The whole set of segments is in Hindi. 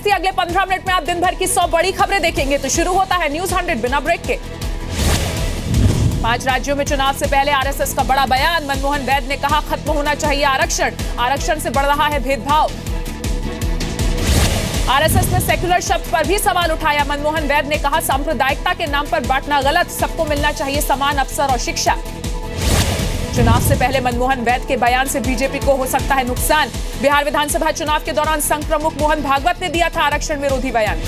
अवस्थी। अगले 15 मिनट में आप दिन भर की 100 बड़ी खबरें देखेंगे। तो शुरू होता है न्यूज 100 बिना ब्रेक के। 5 राज्यों में चुनाव से पहले आरएसएस का बड़ा बयान। मनमोहन वैद्य ने कहा खत्म होना चाहिए आरक्षण, आरक्षण से बढ़ रहा है भेदभाव। आरएसएस ने सेक्युलर शब्द पर भी सवाल उठाया। मनमोहन वैद्य ने कहा सांप्रदायिकता के नाम पर बांटना गलत, सबको मिलना चाहिए समान अवसर और शिक्षा। चुनाव से पहले मनमोहन वैद्य के बयान से बीजेपी को हो सकता है नुकसान। बिहार विधानसभा चुनाव के दौरान संघ प्रमुख मोहन भागवत ने दिया था आरक्षण विरोधी बयान।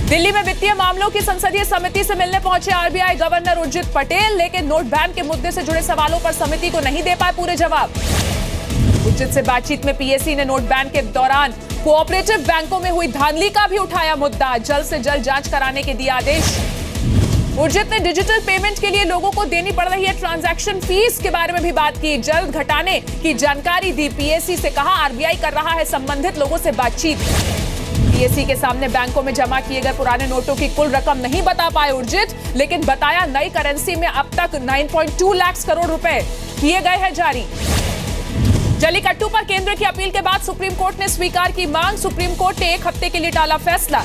दिल्ली में वित्तीय मामलों की संसदीय समिति से मिलने पहुंचे आरबीआई गवर्नर उर्जित पटेल, लेकिन नोट बैन के मुद्दे से जुड़े सवालों पर समिति को नहीं दे पाए पूरे जवाब। उर्जित से बातचीत में पीएसी ने नोट बैन के दौरान कोऑपरेटिव बैंकों में हुई धांधली का भी उठाया मुद्दा, जल्द से जल्द जांच कराने के दिए आदेश। उर्जित ने डिजिटल पेमेंट के लिए लोगों को देनी पड़ रही है ट्रांजैक्शन फीस के बारे में भी बात की, जल्द घटाने की जानकारी दी। पीएसी से कहा आरबीआई कर रहा है संबंधित लोगों से बातचीत। पीएसी के सामने बैंकों में जमा किए गए पुराने नोटों की कुल रकम नहीं बता पाए उर्जित, लेकिन बताया नई करेंसी में अब तक 9.2 लाख करोड़ रुपए किए गए हैं जारी। जल्लीकट्टू पर केंद्र की अपील के बाद सुप्रीम कोर्ट ने स्वीकार की मांग। सुप्रीम कोर्ट ने 1 हफ्ते के लिए टाला फैसला।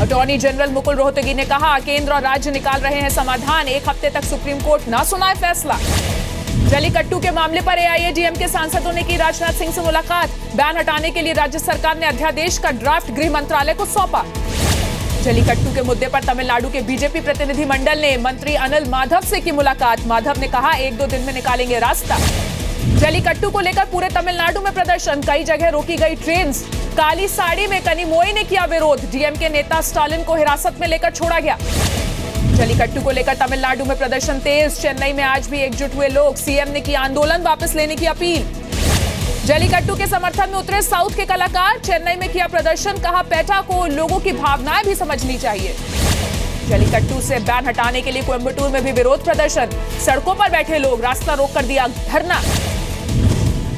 अटॉर्नी जनरल मुकुल रोहतगी ने कहा केंद्र और राज्य निकाल रहे हैं समाधान, 1 हफ्ते तक सुप्रीम कोर्ट ना सुनाए फैसला। जल्लीकट्टू के मामले पर एआईएडीएमके सांसदों ने की राजनाथ सिंह से मुलाकात। बैन हटाने के लिए राज्य सरकार ने अध्यादेश का ड्राफ्ट गृह मंत्रालय को सौंपा। जल्लीकट्टू के मुद्दे पर तमिलनाडु के बीजेपी प्रतिनिधि मंडल ने मंत्री अनिल माधव से की मुलाकात। माधव ने कहा 1-2 दिन में निकालेंगे रास्ता। जल्लीकट्टू को लेकर पूरे तमिलनाडु में प्रदर्शन, कई जगह रोकी गई ट्रेन। काली साड़ी में कनिमोई ने किया विरोध, डीएमके नेता स्टालिन को हिरासत में लेकर छोड़ा गया। जल्लीकट्टू को लेकर तमिलनाडु में प्रदर्शन तेज, चेन्नई में आज भी एकजुट हुए लोग। सीएम ने की आंदोलन वापस लेने की अपील। जल्लीकट्टू के समर्थन में उतरे साउथ के कलाकार, चेन्नई में किया प्रदर्शन, कहा पेटा को लोगों की भावनाएं भी समझनी चाहिए। जल्लीकट्टू से बैन हटाने के लिए कोयंबटूर में भी विरोध प्रदर्शन, सड़कों पर बैठे लोग, रास्ता रोक कर दिया धरना।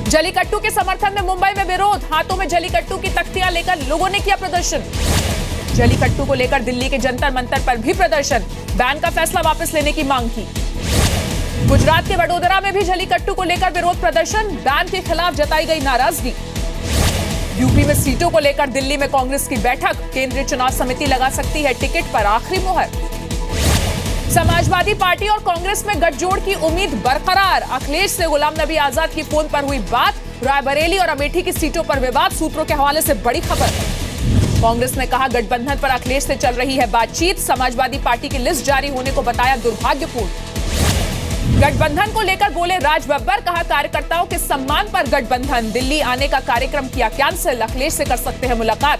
जल्लीकट्टू के समर्थन में मुंबई में विरोध, हाथों में जल्लीकट्टू की तख्तियां लेकर लोगों ने किया प्रदर्शन। जल्लीकट्टू को लेकर दिल्ली के जंतर मंतर पर भी प्रदर्शन, बैन का फैसला वापस लेने की मांग की। गुजरात के वडोदरा में भी जल्लीकट्टू को लेकर विरोध प्रदर्शन, बैन के खिलाफ जताई गई नाराजगी। यूपी में सीटों को लेकर दिल्ली में कांग्रेस की बैठक, केंद्रीय चुनाव समिति लगा सकती है टिकट पर आखिरी मुहर। समाजवादी पार्टी और कांग्रेस में गठजोड़ की उम्मीद बरकरार, अखिलेश से गुलाम नबी आजाद की फोन पर हुई बात। रायबरेली और अमेठी की सीटों पर विवाद, सूत्रों के हवाले से बड़ी खबर। कांग्रेस ने कहा गठबंधन पर अखिलेश से चल रही है बातचीत, समाजवादी पार्टी की लिस्ट जारी होने को बताया दुर्भाग्यपूर्ण। गठबंधन को लेकर बोले राज बब्बर, कहा कार्यकर्ताओं के सम्मान पर गठबंधन, दिल्ली आने का कार्यक्रम किया कैंसिल, अखिलेश से कर सकते हैं मुलाकात।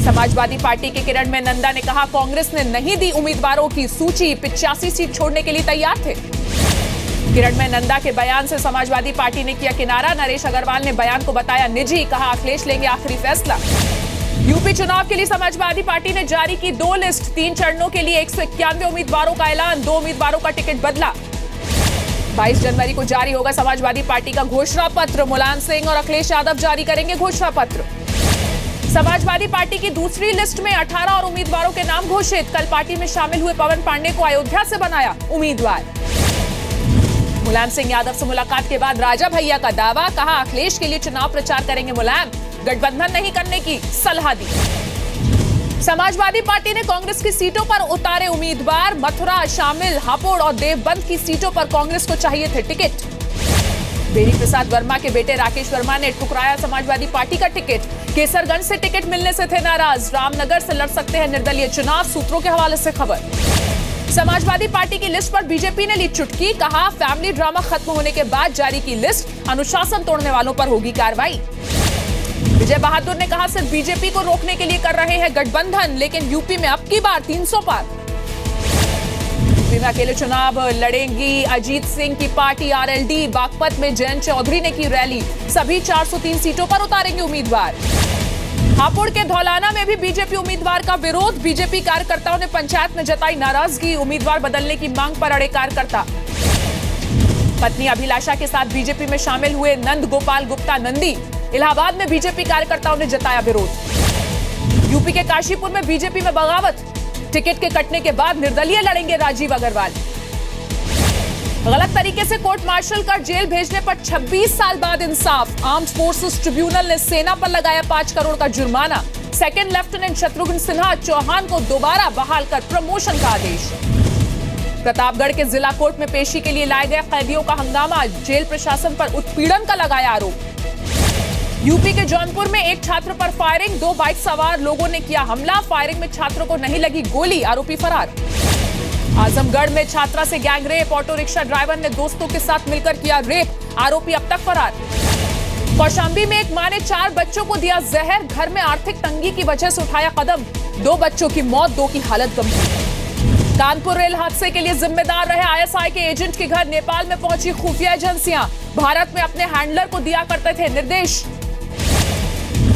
समाजवादी पार्टी के किरण में नंदा ने कहा कांग्रेस ने नहीं दी उम्मीदवारों की सूची, 85 सीट छोड़ने के लिए तैयार थे। किरण में नंदा के बयान से समाजवादी पार्टी ने किया किनारा, नरेश अग्रवाल ने बयान को बताया निजी, कहा अखिलेश लेंगे आखिरी फैसला। यूपी चुनाव के लिए समाजवादी पार्टी ने जारी की 2 लिस्ट, 3 चरणों के लिए 191 उम्मीदवारों का ऐलान, 2 उम्मीदवारों का टिकट बदला। 22 जनवरी को जारी होगा समाजवादी पार्टी का घोषणा पत्र, मुलायम सिंह और अखिलेश यादव जारी करेंगे घोषणा पत्र। समाजवादी पार्टी की दूसरी लिस्ट में 18 और उम्मीदवारों के नाम घोषित, कल पार्टी में शामिल हुए पवन पांडे को अयोध्या से बनाया उम्मीदवार। मुलायम सिंह यादव से मुलाकात के बाद राजा भैया का दावा, कहा अखिलेश के लिए चुनाव प्रचार करेंगे मुलायम, गठबंधन नहीं करने की सलाह दी। समाजवादी पार्टी ने कांग्रेस की सीटों पर उतारे उम्मीदवार, मथुरा, शामिल, हापुड़ और देवबंद की सीटों पर कांग्रेस को चाहिए थे टिकट। बेरी प्रसाद वर्मा के बेटे राकेश वर्मा ने ठुकराया समाजवादी पार्टी का टिकट, केसरगंज से टिकट मिलने से थे नाराज, रामनगर से लड़ सकते हैं निर्दलीय चुनाव, सूत्रों के हवाले से खबर। समाजवादी पार्टी की लिस्ट पर बीजेपी ने ली चुटकी, कहा फैमिली ड्रामा खत्म होने के बाद जारी की लिस्ट, अनुशासन तोड़ने वालों पर होगी कार्रवाई। विजय बहादुर ने कहा सिर्फ बीजेपी को रोकने के लिए कर रहे हैं गठबंधन, लेकिन यूपी में अब की बार 300 पार। यूपी में अकेले चुनाव लड़ेंगी अजीत सिंह की पार्टी आरएलडी, बागपत में जयंत चौधरी ने की रैली, सभी 403 सीटों पर उतारेंगे उम्मीदवार। हापुड़ के धौलाना में भी बीजेपी उम्मीदवार का विरोध, बीजेपी कार्यकर्ताओं ने पंचायत में जताई नाराजगी, उम्मीदवार बदलने की मांग पर अड़े कार्यकर्ता। पत्नी अभिलाषा के साथ बीजेपी में शामिल हुए नंद गोपाल गुप्ता नंदी, इलाहाबाद में बीजेपी कार्यकर्ताओं ने जताया विरोध। यूपी के काशीपुर में बीजेपी में बगावत, टिकट के कटने के बाद निर्दलीय लड़ेंगे राजीव अग्रवाल। गलत तरीके से कोर्ट मार्शल कर जेल भेजने पर 26 साल बाद इंसाफ। आर्म्ड फोर्सेस ट्रिब्यूनल ने सेना पर लगाया 5 करोड़ का जुर्माना। सेकंड लेफ्टिनेंट शत्रुघ्न सिन्हा चौहान को दोबारा बहाल कर प्रमोशन का आदेश। प्रतापगढ़ के जिला कोर्ट में पेशी के लिए लाए गए कैदियों का हंगामा। जेल प्रशासन पर उत्पीड़न का लगाया आरोप। यूपी के जौनपुर में एक छात्र पर फायरिंग। 2 बाइक सवार लोगों ने किया हमला। फायरिंग में छात्रों को नहीं लगी गोली, आरोपी फरार। आजमगढ़ में छात्रा से gang rape. Auto rickshaw driver ने दोस्तों के साथ मिलकर किया रेप, आरोपी अब तक फरार। कौशाम्बी में एक मां ने 4 बच्चों को दिया जहर। घर में आर्थिक तंगी की वजह से उठाया कदम। 2 बच्चों की मौत, 2 की हालत गंभीर। कानपुर रेल हादसे के लिए जिम्मेदार रहे आईएसआई के एजेंट के घर नेपाल में पहुंची खुफिया एजेंसियां। भारत में अपने हैंडलर को दिया करते थे निर्देश।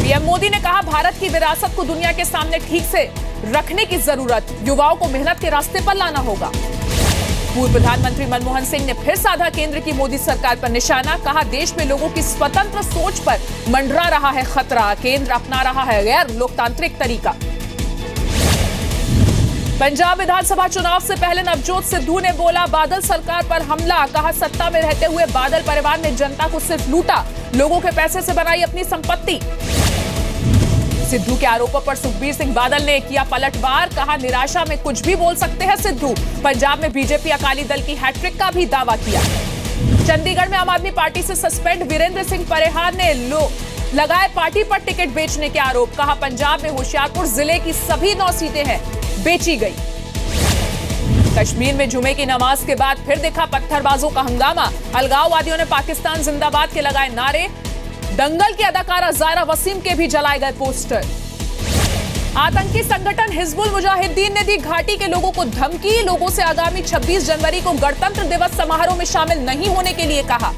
पीएम मोदी ने कहा, भारत की विरासत को दुनिया के सामने ठीक से रखने की जरूरत। युवाओं को मेहनत के रास्ते पर लाना होगा। पूर्व प्रधानमंत्री मनमोहन सिंह ने फिर साधा केंद्र की मोदी सरकार पर निशाना। कहा, देश में लोगों की स्वतंत्र सोच पर मंडरा रहा है खतरा। केंद्र अपना रहा है गैर लोकतांत्रिक तरीका। पंजाब विधानसभा चुनाव से पहले नवजोत सिद्धू ने बोला, बादल सरकार पर हमला। कहा, सत्ता में रहते हुए बादल परिवार ने जनता को सिर्फ लूटा, लोगों के पैसे से बनाई अपनी संपत्ति। सिद्धू के आरोपों पर सुखबीर सिंह बादल ने किया पलटवार। कहा, निराशा में कुछ भी बोल सकते हैं सिद्धू। पंजाब में बीजेपी अकाली दल की हैट्रिक का भी दावा किया। चंडीगढ़ में आम आदमी पार्टी से सस्पेंड वीरेंद्र सिंह परेहार ने लगाए पार्टी पर टिकट बेचने के आरोप। कहा, पंजाब में होशियारपुर जिले की सभी 9 सीटें हैं, बेची गई। कश्मीर में जुमे की नमाज के बाद फिर दिखा पत्थरबाजों का हंगामा। अलगाववादियों ने पाकिस्तान जिंदाबाद के लगाए नारे। दंगल की अदाकारा ज़ारा वसीम के भी जलाए गए पोस्टर। आतंकी संगठन हिजबुल मुजाहिदीन ने दी घाटी के लोगों को धमकी। लोगों से आगामी 26 जनवरी को गणतंत्र दिवस समारोह में शामिल नहीं होने के लिए कहा।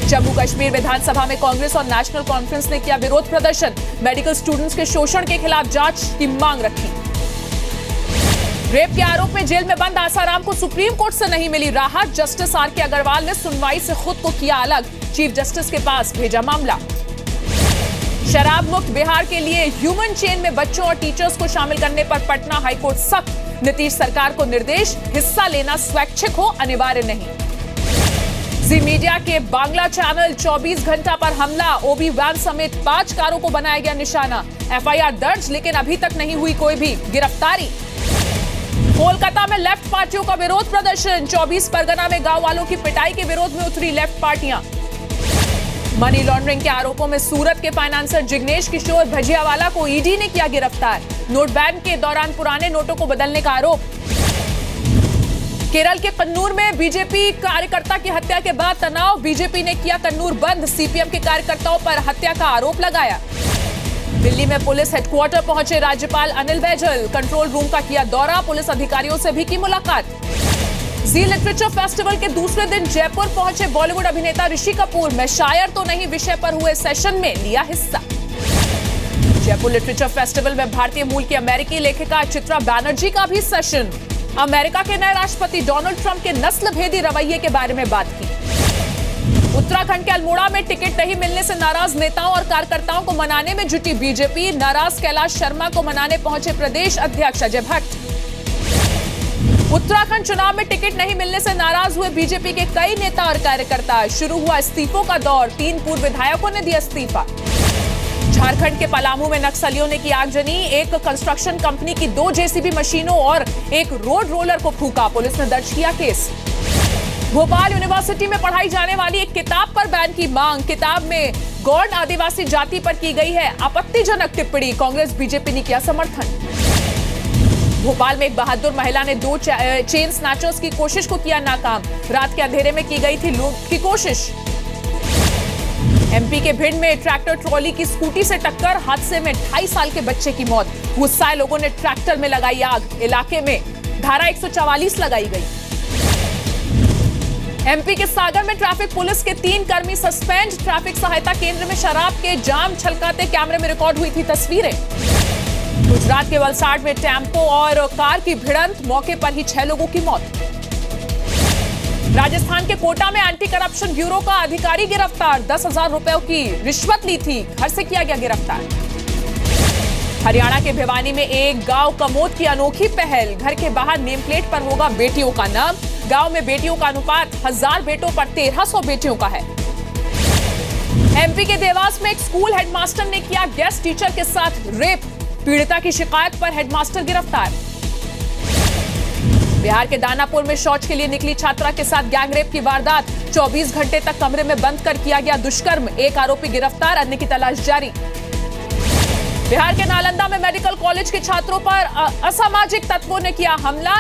जम्मू कश्मीर विधानसभा में कांग्रेस और नेशनल कॉन्फ्रेंस ने किया विरोध प्रदर्शन। मेडिकल स्टूडेंट्स के शोषण के खिलाफ जांच की मांग रखी। रेप के आरोप में जेल में बंद आसाराम को सुप्रीम कोर्ट से नहीं मिली राहत। Justice R K. अग्रवाल ने सुनवाई से खुद को किया अलग। चीफ जस्टिस के पास भेजा मामला। शराब मुक्त बिहार के लिए ह्यूमन चेन में बच्चों और टीचर्स को शामिल करने पर पटना हाईकोर्ट सख्त। नीतीश सरकार को निर्देश, हिस्सा लेना स्वैच्छिक हो, अनिवार्य नहीं। जी मीडिया के बांग्ला चैनल 24 घंटा पर हमला। ओबी वैन समेत 5 कारों को बनाया गया निशाना। एफआईआर दर्ज, लेकिन अभी तक नहीं हुई कोई भी गिरफ्तारी। कोलकाता में लेफ्ट पार्टियों का विरोध प्रदर्शन। 24 परगना में गांव वालों की पिटाई के विरोध में उतरी लेफ्ट पार्टियां। मनी लॉन्ड्रिंग के आरोपों में सूरत के फाइनेंसर जिग्नेश किशोर भजियावाला को ईडी ने किया गिरफ्तार। नोट बैन के दौरान पुराने नोटों को बदलने का आरोप। केरल के कन्नूर में बीजेपी कार्यकर्ता की हत्या के बाद तनाव। बीजेपी ने किया कन्नूर बंद। सीपीएम के कार्यकर्ताओं पर हत्या का आरोप लगाया। दिल्ली में पुलिस हेडक्वार्टर पहुंचे राज्यपाल अनिल बैजल। कंट्रोल रूम का किया दौरा। पुलिस अधिकारियों से भी की मुलाकात। जी लिटरेचर फेस्टिवल के दूसरे दिन जयपुर पहुंचे बॉलीवुड अभिनेता ऋषि कपूर। मैं शायर तो नहीं विषय पर हुए सेशन में लिया हिस्सा। जयपुर लिटरेचर फेस्टिवल में भारतीय मूल की अमेरिकी लेखिका चित्रा बनर्जी का भी सेशन। अमेरिका के नए राष्ट्रपति डोनाल्ड ट्रंप के नस्ल भेदी रवैये के बारे में बात की। उत्तराखंड के अल्मोड़ा में टिकट नहीं मिलने से नाराज नेताओं और कार्यकर्ताओं को मनाने में जुटी बीजेपी। नाराज कैलाश शर्मा को मनाने पहुंचे प्रदेश अध्यक्ष अजय भट्ट। उत्तराखंड चुनाव में टिकट नहीं मिलने से नाराज हुए बीजेपी के कई नेता और कार्यकर्ता। शुरू हुआ इस्तीफों का दौर। 3 पूर्व विधायकों ने दिया इस्तीफा। झारखंड के पलामू में नक्सलियों ने की आगजनी। एक कंस्ट्रक्शन कंपनी की 2 जेसीबी मशीनों और एक रोड रोलर को फूंका। पुलिस ने दर्ज किया केस। भोपाल यूनिवर्सिटी में पढ़ाई जाने वाली एक किताब पर बैन की मांग। किताब में गौड़ आदिवासी जाति पर की गई है आपत्तिजनक टिप्पणी। कांग्रेस बीजेपी ने किया समर्थन। भोपाल में एक बहादुर महिला ने 2 चेन स्नैचर्स की कोशिश को किया नाकाम। रात के अंधेरे में की गई थी लूट की कोशिश। एमपी के भिंड में ट्रैक्टर ट्रॉली की स्कूटी से टक्कर। हादसे में 2.5 साल के बच्चे की मौत। गुस्साए लोगों ने ट्रैक्टर में लगाई आग। इलाके में धारा 144 लगाई गई। एमपी के सागर में ट्रैफिक पुलिस के 3 कर्मी सस्पेंड। ट्रैफिक सहायता केंद्र में शराब के जाम छलकाते कैमरे में रिकॉर्ड हुई थी तस्वीरें। गुजरात के वलसाड़ में टेम्पो और कार की भिड़ंत। मौके पर ही 6 लोगों की मौत। राजस्थान के कोटा में एंटी करप्शन ब्यूरो का अधिकारी गिरफ्तार। 10,000 रुपयों की रिश्वत ली थी। घर से किया गया गिरफ्तार। हरियाणा के भिवानी में एक गांव कमोद की अनोखी पहल। घर के बाहर नेम प्लेट पर होगा बेटियों का नाम। गांव में बेटियों का अनुपात 1000 बेटों पर 1300 बेटियों का है। एमपी के देवास में एक स्कूल हेडमास्टर ने किया गेस्ट टीचर के साथ रेप। पीड़िता की शिकायत पर हेडमास्टर गिरफ्तार। बिहार के दानापुर में शौच के लिए निकली छात्रा के साथ गैंगरेप की वारदात। 24 घंटे तक कमरे में बंद कर किया गया दुष्कर्म। एक आरोपी गिरफ्तार, अन्य की तलाश जारी। बिहार के नालंदा में मेडिकल कॉलेज के छात्रों पर असामाजिक तत्वों ने किया हमला।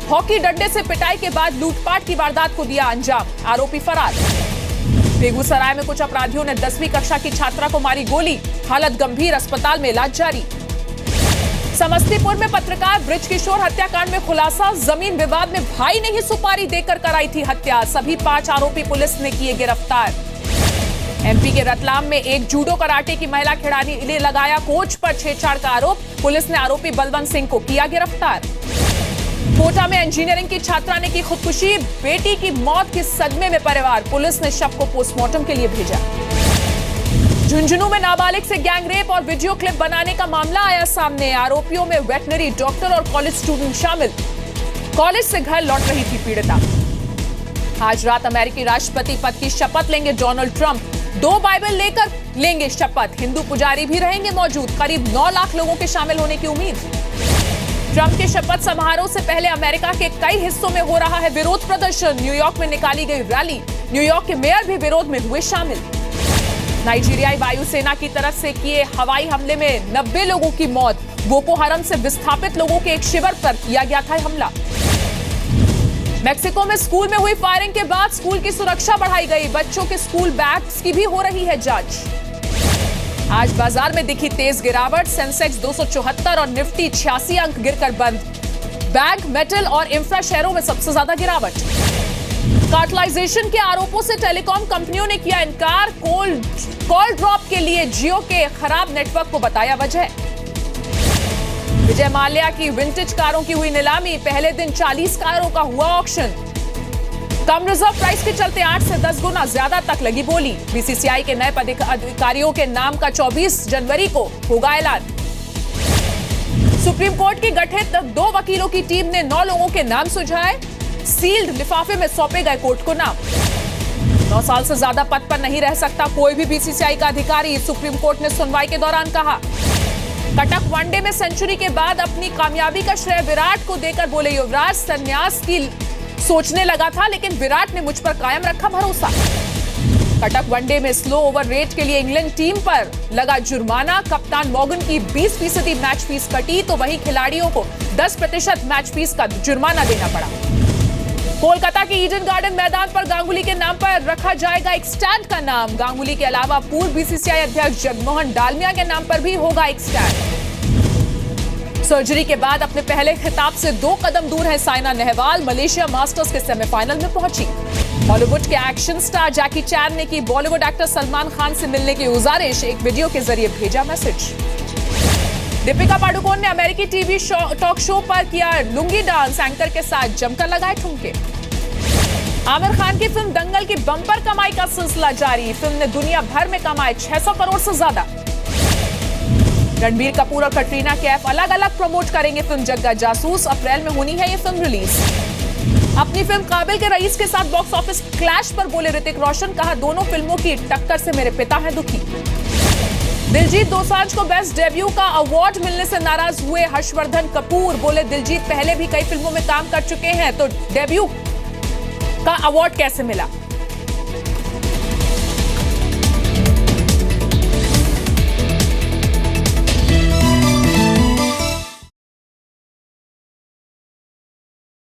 हॉकी डंडे से पिटाई के बाद लूटपाट की वारदात को दिया अंजाम। आरोपी फरार। बेगूसराय में कुछ अपराधियों ने 10वीं कक्षा की छात्रा को मारी गोली। हालत गंभीर, अस्पताल में इलाज जारी। समस्तीपुर में पत्रकार ब्रिज किशोर हत्याकांड में खुलासा। जमीन विवाद में भाई ने ही सुपारी देकर कराई थी हत्या। सभी 5 आरोपी पुलिस ने किए गिरफ्तार। एमपी के रतलाम में एक जूडो कराटे की महिला खिलाड़ी ने लगाया कोच पर छेड़छाड़ का आरोप। पुलिस ने आरोपी बलवंत सिंह को किया गिरफ्तार। कोटा में इंजीनियरिंग की छात्रा ने की खुदकुशी। बेटी की मौत के सदमे में परिवार। पुलिस ने शव को पोस्टमार्टम के लिए भेजा। झुंझुनू में नाबालिग से गैंगरेप और वीडियो क्लिप बनाने का मामला आया सामने। आरोपियों में वेटनरी डॉक्टर और कॉलेज स्टूडेंट शामिल। कॉलेज से घर लौट रही थी पीड़िता। आज रात अमेरिकी राष्ट्रपति पद की शपथ लेंगे डोनाल्ड ट्रंप। 2 बाइबल लेकर लेंगे शपथ। हिंदू पुजारी भी रहेंगे मौजूद। करीब 9 लाख लोगों के शामिल होने की उम्मीद। ट्रंप के शपथ समारोह से पहले अमेरिका के कई हिस्सों में हो रहा है विरोध प्रदर्शन। न्यूयॉर्क में निकाली गई रैली। न्यूयॉर्क के मेयर भी विरोध में हुए शामिल। नाइजीरियाई वायुसेना की तरफ से किए हवाई हमले में 90 लोगों की मौत। बोको हरम से विस्थापित लोगों के एक शिविर पर किया गया था हमला। मेक्सिको में स्कूल में हुई फायरिंग के बाद स्कूल की सुरक्षा बढ़ाई गई। बच्चों के स्कूल बैग्स की भी हो रही है जांच। आज बाजार में दिखी तेज गिरावट। सेंसेक्स 274 और निफ्टी 86 अंक गिरकर बंद। बैंक, मेटल और इंफ्रा शेयरों में सबसे ज्यादा गिरावट। कार्टलाइजेशन के आरोपों से टेलीकॉम कंपनियों ने किया इनकार। कॉल ड्रॉप के लिए जियो के खराब नेटवर्क को बताया वजह। विजय माल्या की विंटेज कारों की हुई नीलामी। पहले दिन 40 कारों का हुआ ऑक्शन। कम रिजर्व प्राइस के चलते 8 से 10 गुना ज्यादा तक लगी बोली। बीसीसीआई के नए अधिकारियों के नाम का 24 जनवरी को होगा ऐलान। सुप्रीम कोर्ट की गठित 2 वकीलों की टीम ने 9 लोगों के नाम सुझाए। सील्ड लिफाफे में सौंपे गए कोर्ट को नाम। 9 साल से ज्यादा पद पर नहीं रह सकता कोई भी बीसीसीआई का अधिकारी। सुप्रीम कोर्ट ने सुनवाई के दौरान कहा। कटक वनडे में सेंचुरी के बाद अपनी कामयाबी का श्रेय विराट को देकर बोले युवराज, संन्यास की सोचने लगा था लेकिन विराट ने मुझ पर कायम रखा भरोसा। कटक वनडे में स्लो ओवर रेट के लिए इंग्लैंड टीम पर लगा जुर्माना। कप्तान मॉर्गन की 20% मैच फीस कटी तो वहीं खिलाड़ियों को 10% मैच फीस का जुर्माना देना पड़ा। कोलकाता के ईडन गार्डन मैदान पर गांगुली के नाम पर रखा जाएगा एक स्टैंड का नाम। गांगुली के अलावा पूर्व बीसीसीआई अध्यक्ष जगमोहन डालमिया के नाम पर भी होगा एक स्टैंड। सर्जरी के बाद अपने पहले खिताब से 2 कदम दूर है साइना नेहवाल। मलेशिया मास्टर्स के सेमीफाइनल में पहुंची। हॉलीवुड के एक्शन स्टार जैकी चैन ने की बॉलीवुड एक्टर सलमान खान से मिलने की गुजारिश। एक वीडियो के जरिए भेजा मैसेज। दीपिका पादुकोण ने अमेरिकी टीवी टॉक शो पर किया लुंगी डांस। एंकर के साथ जमकर लगाए ठुमके। आमिर खान की फिल्म दंगल की बम्पर कमाई का सिलसिला जारी। फिल्म ने दुनिया भर में कमाए 600 करोड़ से ज्यादा। रणबीर कपूर और कटरीना कैफ अलग अलग प्रमोट करेंगे फिल्म जग्गा जासूस। अप्रैल में होनी है ये फिल्म रिलीज। अपनी फिल्म काबिल के रईस के साथ बॉक्स ऑफिस क्लैश पर बोले ऋतिक रोशन। कहा दोनों फिल्मों की टक्कर से मेरे पिता हैं दुखी। दिलजीत दोसांझ को बेस्ट डेब्यू का अवार्ड मिलने से नाराज हुए हर्षवर्धन कपूर। बोले दिलजीत पहले भी कई फिल्मों में काम कर चुके हैं तो डेब्यू का अवार्ड कैसे मिला।